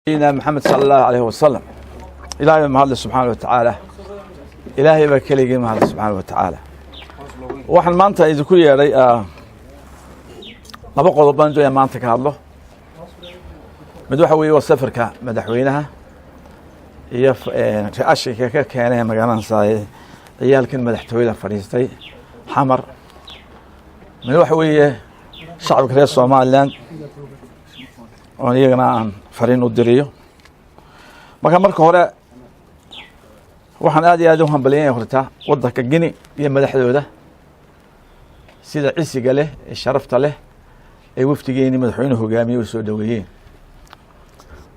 سيدنا محمد صلى الله عليه وسلم إلهي ما هذا سبحانه وتعالى إلهي بكلي ما هذا سبحانه وتعالى وحن ما أنت إذا كل يري لبقى ضبان جو ما أنت كهذا مدوحوي وسفر كمدحوينها يف أشياء كأنها مجانا صاي عيال كن مدحتوي له فريستي حمر مدوحوي شعب كريس سوماليلاند oo iyagana aan fariin u diriyo marka hore waxaan aad iyo aad u hambalyeeyay horta wadanka Guinea iyo madaxdooda sida cisiga leh ee sharafta leh ee wafdigeeni madaxweynuhu hogaamiyay soo dhaweeyeen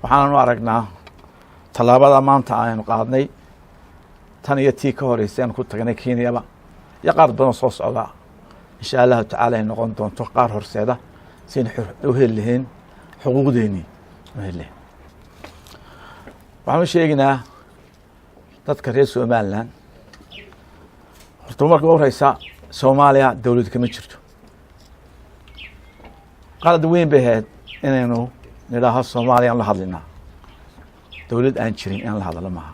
waxaan u aragnaa talaabada maanta aynu qaadnay tan iyo tii ka horeysay aan ku tagnay Kenya ya qaar badan soo socda insha Allah taala ay noqon doonto qaar horseeda si u helihin حقوقديني مهله waxaan sheegnaa dadka reer Soomaaliland horta markii ugu horeysa Soomaaliya dawlad kama jirto qalad weyn bay ahayd inaynu nidaaha Soomaaliya la hadlinaa dawlad aan jirin in la hadlo maaha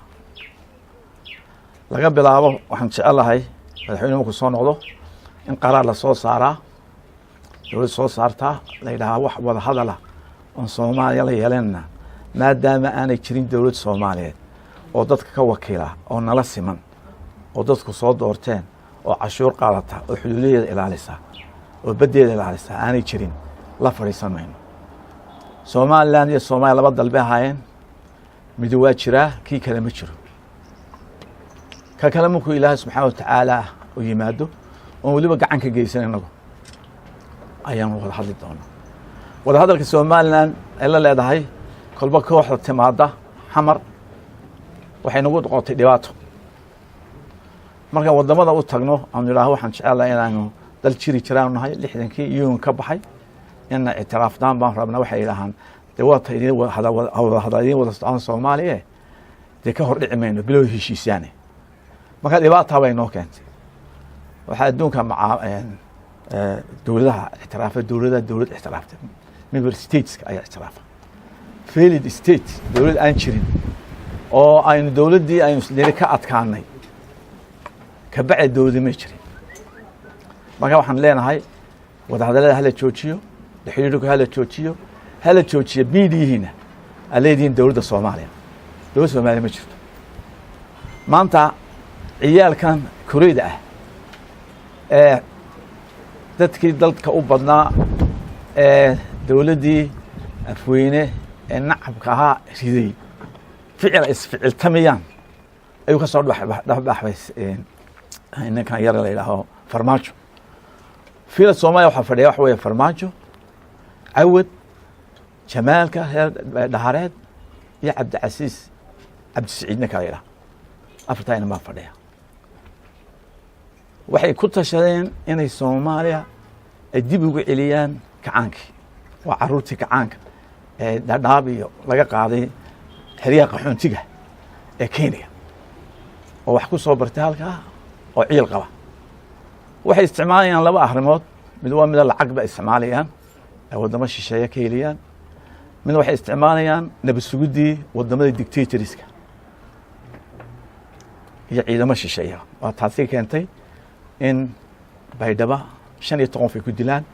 laga bilaabo waxaan jecelahay madaxweynuhu ku soo noqdo in qaraar la soo saaraa dawlad soo saartaa la yiraahdo wax wada hadala Soomaaliya la yeelana maadaama aanay jirin dawlad Soomaaliyeed oo dadka ka wakiila oo nala siman oo dadku soo doorteen oo cashuur qaadata oo xuduudeeda ilaalisa oo badeeda ilaalisa aanay jirin la fariisanayno Soomaaliland iyo Soomaaliya laba dalbe ahaayeen mid waa jira kii kale ma jiro ka kale markuu Ilaahay subxaanahu wa ta'aala u yimaado oo waliba gacan ka geysanayno ayaan wada hadli doonaa wada hadalka Soomaaliland ay la leedahay kolba kooxda timaada xamar waxay nagu qootay dhibaato marka wadamada u tagno aan ilaahay waxaan jecelahay inaanu dal jiri jiraan nahay 60kii iyuu ka baxay in i'tiraafdan baan rabnaa waxay ilaahan dawladda idin wada socon Soomaaliya de ka hor dhicmayno bilow heshiisaane marka dhibaato bay noo keentay waxa adduunka dawladaha i'tiraafa dawlad i'tiraaftay member states ay i'tiraafa failed state dawlad aan jirin oo aynu dawladii aynu isleeyahay ka adkaanay ka bacay dawladii ma jirin marka waxaan leenahay wada hadalada hala joojiyo xiriirka hala joojiyo biidihiina aleedin dawladda Soomaaliya ma jirto maanta ciyaalkan Koreeda ah dadkii dalka u badnaa dawladii afweyne ee nacabka ahaa riday ficil tamiyaan ayuu ka soo dhaxbaxay inankan yar la yiraahdo farmaajo fiila Soomaaliya waxa fadhiya wax weeye farmaajo awad jamaalka dhahareed iyo Cabdi Saciidna kala yiraahdo afartaayna ma fadhiya waxay ku tashadeen inay Soomaaliya ay dib ugu celiyaan kacaankii waa caruurtii kacaanka ee Dadaab iyo laga qaaday xiriyaha qaxoontiga ee Kenya oo wax ku soo bartay halka oo ciil qaba waxay isticmaalayaan laba arrimood mid waa mid lacag ba isticmaalayaan wadamo shisheeye ka heliyaan mid waxay isticmaalayaan nabad sugidii wadamada dictatorska iyo ciidamo shisheeye waa taasi keentay in baydhaba 15 qof ay ku dilaan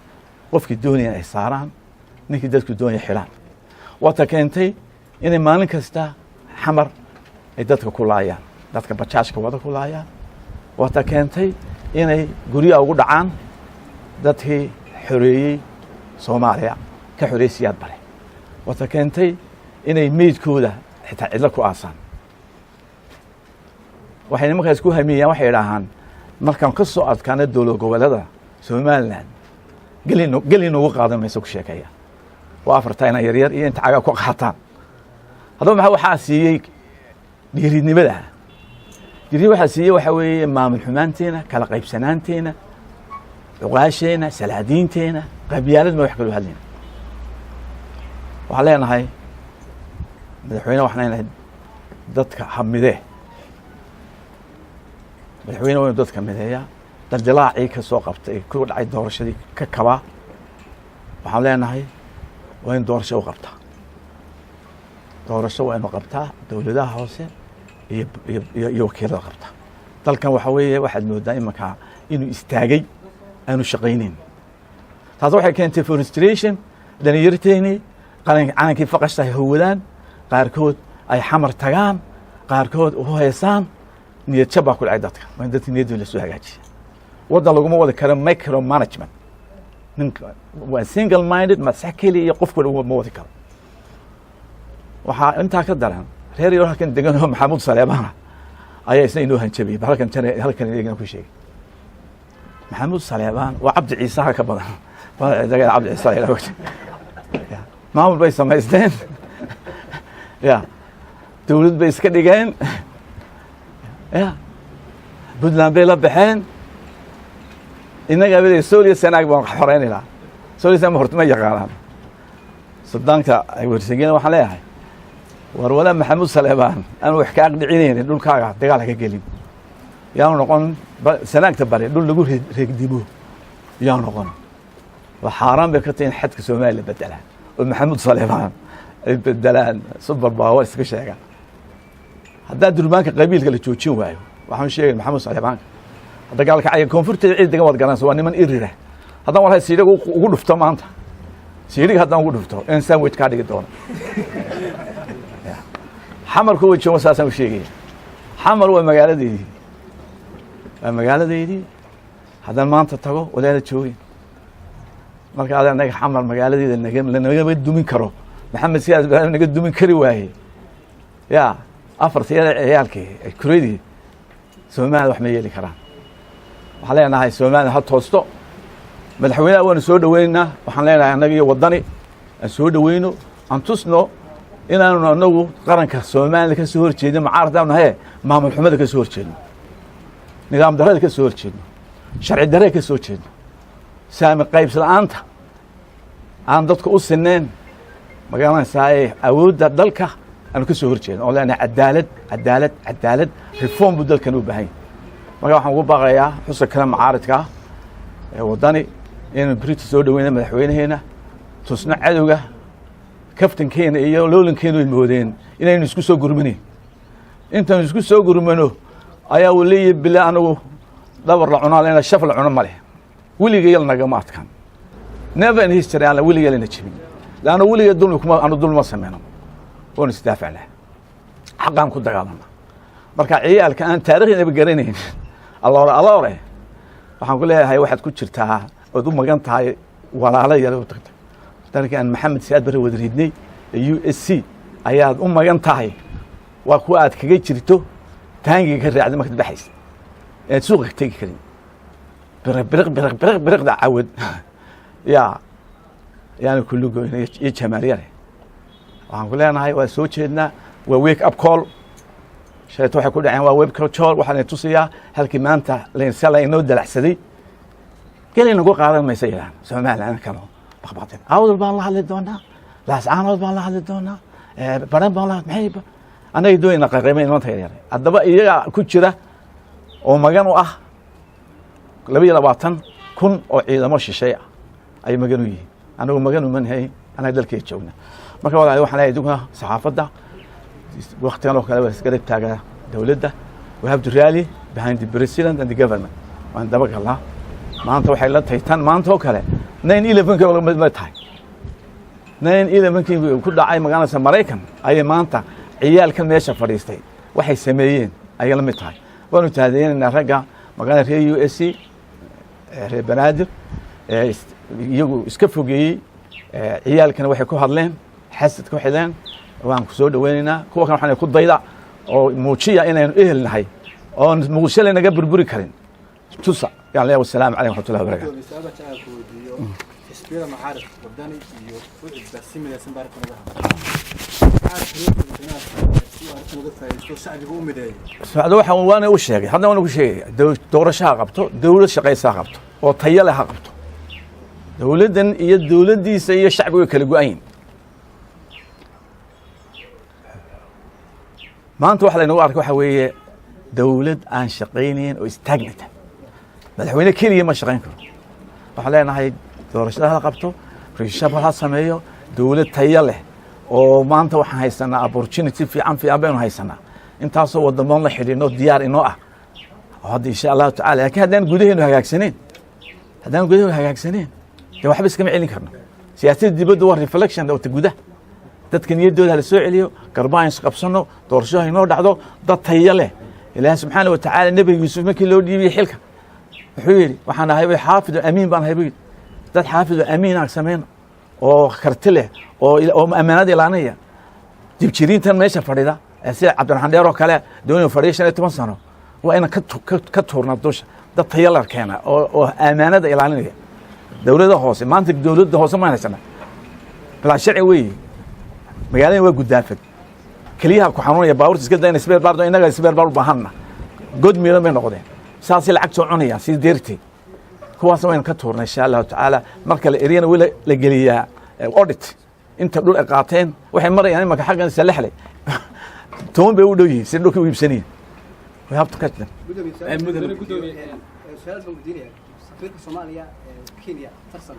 qofkii doonaya ay saaraan ninkii dadku doonaya xilaan wata keentay in maalin kasta xamar ay dadka ku laayaan dadka bajaajka wada ku laayaan wata keentay inay guriga ugu dhacaan dadkii xoreeyay Soomaaliya ka xoreysiyad bare wata keentay inay meedkooda xitaa cidla ku aasaan waxay markaas ku hamiyaan waxay yiraahdaan markaan ka soo adkaana dawlad goboleedada Soomaaliland gelin ugu qaadanayso ku sheekaya waa afartayna yar iyo inta caga ku qaataan hadaba waxa siiyay dhiiridnimada waxa siiyay waxa weeye maamul xumaanteena kala qaybsanaanteena uqaasheena salaadiinteena qabyaalad ma wax kala hadlayna waxa leenahay madaxweynaha waxaan dadka hamide madaxweynaha dadka mideeya daldalaacii ka soo qabtay ku dhacay doorashadii ka kaba waxaan leenahay وين دور شو قبطة doorasho waa inuu qabtaa dowladaha hoose iyo wakiilada qabta dalkan waxa weeye waxaad moodaa imanka inuu istaagay aanu shaqaynayn taas waxay keentay frustration dhalinyarteeni calankii faqashta ay hawadaan qaarkood ay xamar tagaan qaarkood u heesaan niyad jab baa ku dhacay dadka waa in dadka niyadooda la soo hagaajiya waddan laguma wadi karo micro management ninka waa single minded masax keliya iyo qofkuna ma wadi karo waxaa intaa ka daran reer yaro halkan degan oo maxamuud saleebaana ayaa isna inoo hanjabiyey halkan idagana ku sheegay maxamuud saleebaan waa cabdi ciisaha ka badan cabdi ciisa maamul bay samaysteen ya dowlad bay iska dhigeen ya puntland bay la baxeen innaga abada sooliya sanaag baan xoreynayna sooliya sanaag horta ma yaqaanaan sudaanka ay warsigeen waxaan leeyahay war walaa maxamuud saleebaan aan wax ka aqdhicinaynin dhulkaaga dagaal ha ka gelin yaanu noqon sanaagta bari dhul lagu reegdimo yaanu noqon waa xaaraan bay ka tahay in xadka soomaaliya la bedelaan oo maxamuud saleebaan ay bedelaan super power iska sheegaan haddaa durbaanka qabiilka la joojin waayo waxaan sheegay maxamuud saleebaanka dagaalka ay koonfurteeda ciid degan wad garanayso waa niman irira haddaan walahi siidhiga ugu dhufto maanta siidhiga haddaan ugu dhufto in sandwich kaa dhigi doono xamarku way joogo saasaan u sheegaya xamar waa magaaladeydii haddaan maanta tago walaala joogin marka adaa naga xamar magaaladeeda nagama dumin karo maxamed siyaas ibraahim naga dumin kari waaye ya afartiyada ciyaalkii kuradii soomaaliya wax ma yeeli karaan waxaan leenahay soomaaliya ha toosto madaxweynaha waanu soo dhaweynaynaa waxaan leenahay annaga iyo waddani aan soo dhaweyno aan tusno inaanu anagu qaranka soomaaliya ka soo horjeedno macaaradaanu nahaye maamul xumada ka soo horjeedno nidaam darada ka soo horjeedno sharci darada ka soo jeedno saami qaybs la-aanta aan dadka u sineen magaranaysaa awoodda dalka aanu ka soo horjeedno oo leenahay cadaalad reform buu dalkan u baahan yahay marka waxaan ugu baaqayaa xusa kale macaaridka ee waddani inaynu berita soo dhaweyna madaxweynaheena tusno cadowga kaftankeena iyo loolankeenu ay moodeen inaynu isku soo gurmanayn intaanu isku soo gurmano ayaa uu leeyahay bila anagu dhabar la cunaa lena shaf la cuno ma leh weligayal nagama adkaan never in history aan weligayalna jebin laanna weligay dulma sameyno oon isdaafacnaa xaqaan ku dagaalana marka ciyaalka aan taariikhdaba garanayn alloore waxaan ku leeyahay waxaad ku jirtaa ood u magan tahay walaalo yar u tagtay dalka aan maxamed siyaad bare wada ridnay USC ayaad u magan tahay waa kuwa aad kaga jirto taangiga ka raacday markaad baxaysa ee suuqa ka tegi karin biriq cawad yaani kullu goynay iyo jamaaliyare waxaan ku leenahay waa soo jeednaa waa wake up call shayto waxay ku dhaceen waa wake up call waxaan tusiyaa halkii maanta la inoo dalacsaday gelin ugu qaadan maysa ilaa Soomaaliland kano baqbaqteen awdal baan la hadli doonaa laascaanood baan la hadli doonaa baran baan la maxay anaga doonayna qaqaymay inoo tayar haddaba iyaga ku jira oo magan u ah 22,000 oo ciidamo shisheey ah ay magan u yihiin anagu magan u manhay anaga dalkay joogna marka walaal waxaan leeyahay dadka saxaafadda waqtigan oo kale waa iska taagaa dawladda we have to rally behind the president and the government waan daba galnaa maanta waxay la taytan maanta oo kale 9/11 ka ma tahay 9/11 ku dhacay magaalada Mareykan ay maanta ciyaalkan meesha fadhiistay waxay sameeyeen ay la mid tahay waanu taadeenna ragga magaalada reer USC reer Banaadir iyagu iska fogeeyay ciyaalkan waxay ku hadleen xasad ku xideen waan ku soo dhaweynaynaa kuwa kan waxaan ku dayda oo muujiya inaynu ehelnahay oo muuqashada naga burburi karin tusa يعني الله والسلام عليكم ورحمة الله وبركاته. حسبي معارف وداني بس من ياسين بارك الله. هذا وانا وش شيء هذا وانا وش شيء دورة شاقبته دولة شقي ساقبته وطيلة حقبته دولة هي الدولة دي سي الشعب وكلجوين ما أنت واحد إنه أركوا حويه دولة عن شقينين واستجنت madaxweyne keliya ma shaqayn karo waxaan leenahay doorashada la qabto riishabaha sameeyo dawlad tayo leh oo maanta waxaan haysanaa opportunity fiican baynu haysanaa intaasoo waddamoon la xidhiidhno diyaar inoo ah hadda insha allahu tacala laakiin haddaan gudaheenu hagaagsaneen dee waxba iskama celin karno siyaasadda dibadda waa reflection wata gudaha dadka niyaddooda hala soo celiyo garbaan isqabsano doorasho inoo dhacdo dad tayo leh ilaahay subxaana wa tacaala nebi yuusuf markii loo dhiibiyey xilka wuxuu yidhi waxaan ahay xaafid amiin baan ahay buu yidhi dad xaafid amiin aan samayno oo karti leh oo ammaanada ilaalinaya jibjiriintan meesha fadhida sida cabdiraxmaan dheer oo kale doonaya fadhiya 15 sano waa inaan ka tuurnaa dusha dad tayo la keena oo ammaanada ilaalinaya dawladda hoose maanta dawladda hoose ma haysana bilaa sharci weeye magaalada waa gudaafad kaliya ku xanuunaya baabuurta iska dayna isbeer baardo inaga isbeer baar u baahanna god miiran bay noqdeen saasi lacag soo cunaya si deertay kuwaas waan ka tuurnaa insha Allah taala marka la eriyana wala la geliyaa audit inta dhul ay qaateen waxay marayaan marka xaqan salaxlay toon bay u dhow yihiin si dhulka u iibsanayeen way habta ka jira Soomaaliya Kenya tarsan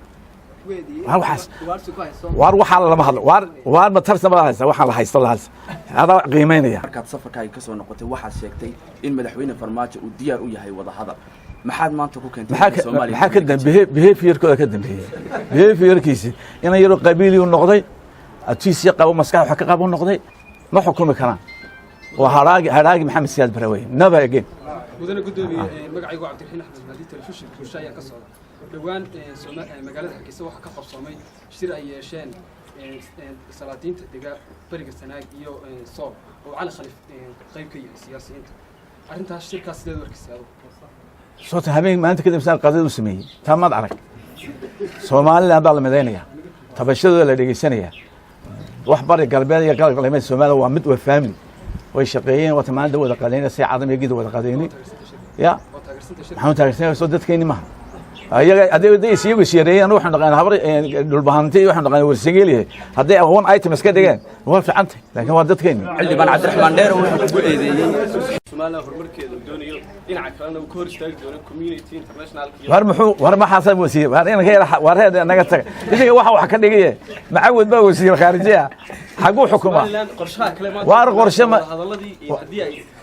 waar waxaa lama hadlo waar ma tarsan ma haysa waxaan la haysto la haysto hada qiimeynaya markaad safarkaaga ka soo noqotay waxaad sheegtay in madaxweyne farmaajo uu diyaar u yahay wada hadal maxaad maanta ku keentay Soomaaliya maxaa ka dambeeyay behaviorkooda ka dambeeyay behaviorkiisa inay yaro qabiili u noqday atiisi qabo maskax waxa ka qabo noqday ma xukumi karaan waa haraagi maxamed siyaad barawey never again mudane gudoomiye magacaygu Cabdiraxiin Axmed Maadi telefishin bulshada ka socda dhawaan magaalada Hargeysa waxa ka qabsoomay shir ay yeesheen salaadiinta deega bariga Sanaag iyo Soob oo cali khalif qayb ka yahay siyaasiyiinta arrintaas shirkaas sidee warkiisa صوت همين ما أنت كده مثال قضية وسمية تمام عرق سومالي لا ضل مدينية تبشروا ولا دقي سنة وحبر قلبي يقال قلبي سومالي ومد وفاملي ويشقيين وتمانده ولا قلينا سي عظم يجد ولا قليني يا محمد تاجرين صدت كيني ما هي هذا شيء وشيرين نروح نقول هبر البهانتي وإحنا نقول والسجيلي هذا هون أيتم مسكت جان هو في عنتي لكن هو ضد كيني اللي بن عبد الرحمن دير ويقول Soomaaliya horumarkeeda doonayo dhinaca kalena uu ka hor istaagi doono community international war ma xasan wasiir war in war heed naga tag idiga waxa ka dhigay macawad ba wasiir khaarijiya xagu xukuma war qorshe ma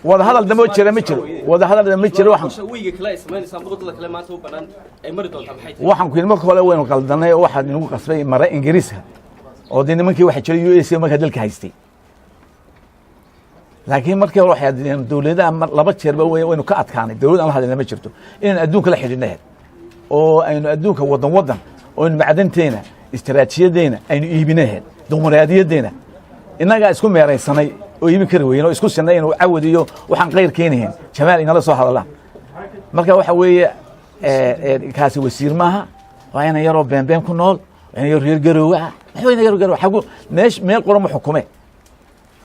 wada hadal damo jira ma jiro wada hadal damo jiro waxaan wiiga kale ay sameynaysaa boqodada kale maanta u banaan ay mari doontaa maxay waxaan ku ilmo kale weyn qaldanay oo waxa inagu qasbay mara ingiriiska oo nimankii waxa jiray US marka dalka haystay laakiin markii hore waxay hadeen dawladda laba jeer ba waynu ka adkaanay dawladda aan hadalna ma jirto in adduunka la xidhiidhnaa oo aynu adduunka wadan oo in macdanteena istiraatiijiyadeena aynu iibinahay dumaraadiyadeena inaga isku meeraysanay oo iibin kari weeyeen oo isku sinay inuu cawad iyo waxaan qeyr keenayn jamaal inala soo hadalaa marka waxa weeye kaasi wasiir maaha waa inay yaro been ku nool waa inay yaro reer garoowa waxa weeye yaro garoowa xagu meel qormo xukume